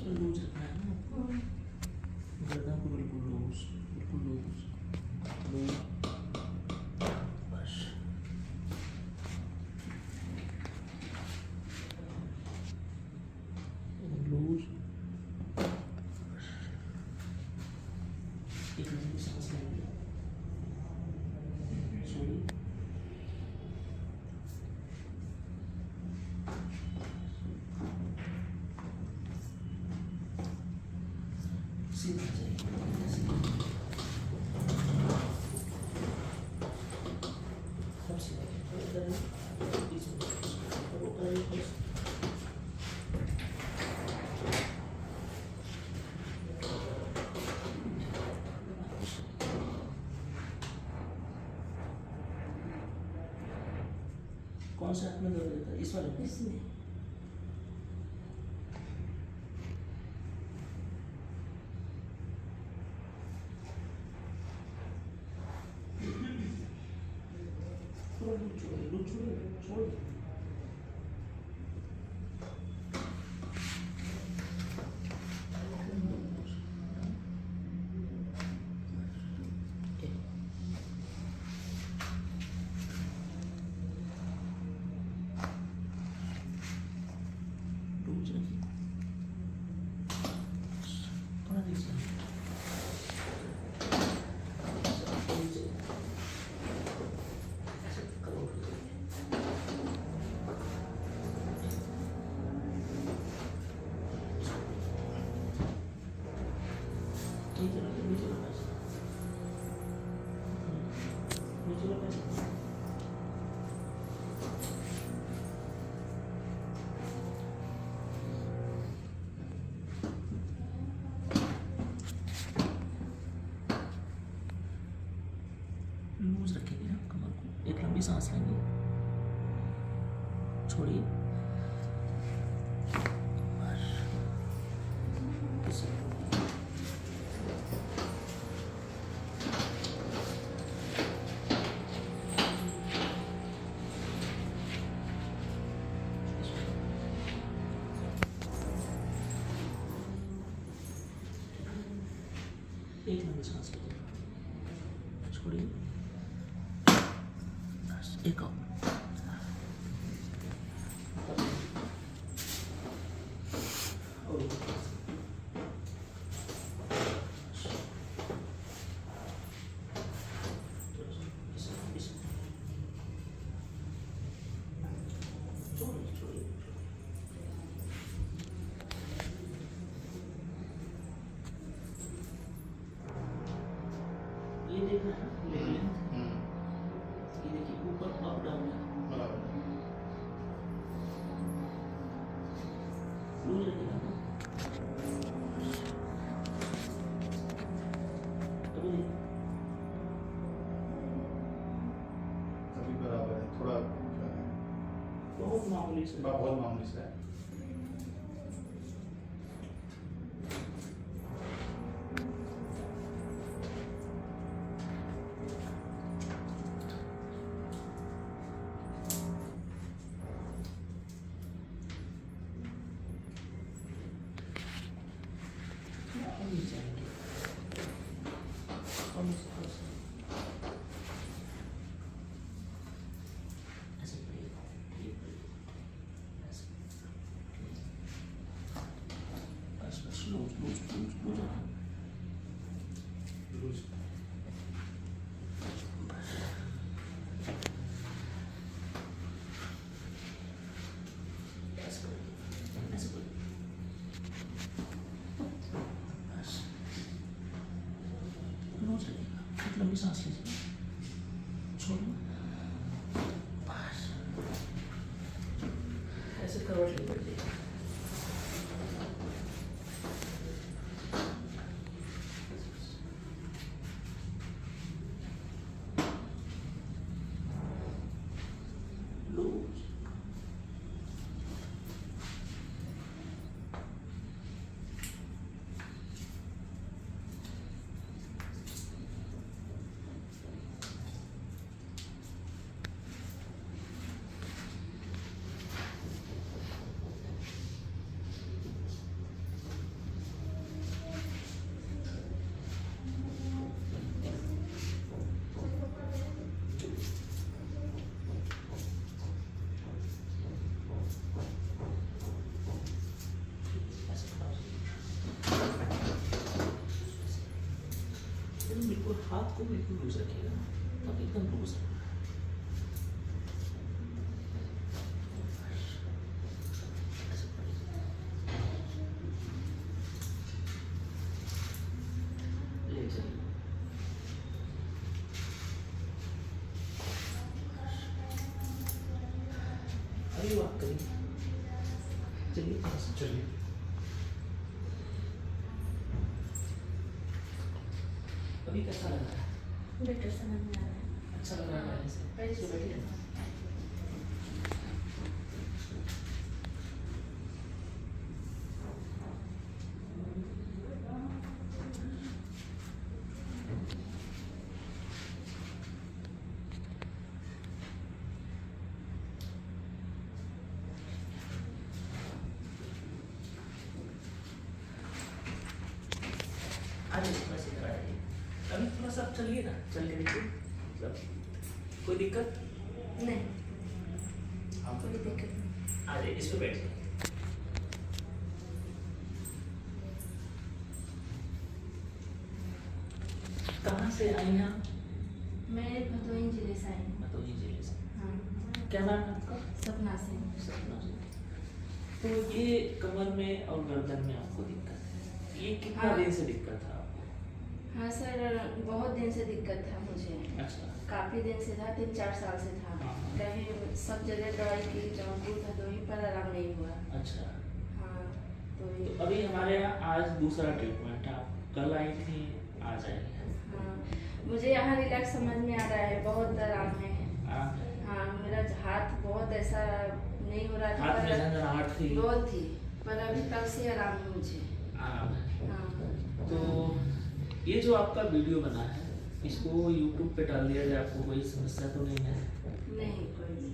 Loose रखना है ना, गर्दन को बिल्कुल लूज, बिल्कुल लूज लूज, बस लूज। एक लंबी सांस लेंगे, छोड़िए, सीधा जाइए, सब सीधा करें, बीच में वो करें, कौन सा हाथ में दर्द देता है? इस वाले में? इसमें छोड़ छोड़। लूज रखिए, थोड़ा नीचे, लूज रखेंगे ना कमर को। एक लंबी सांस लेंगे, छोड़िए, एक लंबी सांस लीजिए, छोड़िए, बस एक और, ये देखना है ना लेग लेंथ, ये देखिए ऊपर अप डाउन है, लूज रखिएगा ना, अभी देखिए, अभी बराबर है, थोड़ा बहुत मामूली से, बहुत मामूली सा है। और नीचे आएंगे, और नीचे थोड़ा सा, ऐसे पड़िएगा, ये पड़िएगा, ऐसे, बस बस लूज लूज लूज लूज रखना, लूज ऐसे करिए, ऐसे करिए, बस लूज रखिएगा, एक लंबी सांस लीजिए, छोड़िए, बस ऐसे करवट ले लीजिए, लूज, हाथ को बिल्कुल लूज रखिएगा, तब एकदम लूज रखना। ऐसे पड़ेगा। ले चलिए। अभी बात करिए, चलिए चलिए। अभी कैसा लग रहा है? बेटर समझ में आ रहा है। अच्छा लग रहा है पहले से? पहले से बैठिए। आइए, बस इधर आइए। अभी थोड़ा सा चलिए ना, चल के देखिए। मतलब कोई दिक्कत? नहीं, आप कोई दिक्कत नहीं। आ जाइए, इस पे बैठिए। कहाँ से आई हैं आप? मैं भदोही जिले से आई हूँ। भदोही जिले से। हाँ, क्या नाम है आपका? सपना से। सपना से। तो ये कमर में और गर्दन में आपको दिक्कत है, ये कितना हाँ। दिन से दिक्कत था आपको? हाँ सर, बहुत दिन से दिक्कत था मुझे। अच्छा। काफ़ी दिन से था, 3-4 साल से था। हाँ। कहीं सब जगह दवाई की, जौनपुर भदोही पर आराम नहीं हुआ। अच्छा, हाँ, तो तो अभी हमारे यहाँ आज दूसरा ट्रीटमेंट है। आप कल आई थी, आज आई हैं। हाँ, मुझे यहाँ रिलैक्स समझ में आ रहा है, बहुत आराम है। आराम है? हाँ, मेरा हाथ बहुत ऐसा नहीं हो रहा था, हाथ में झंझनाहट थी? बहुत थी, पर अभी तब से आराम है मुझे। आराम है। हाँ, तो ये जो आपका वीडियो बना है, इसको YouTube पे डाल दिया जाए, आपको कोई समस्या तो नहीं है? नहीं कोई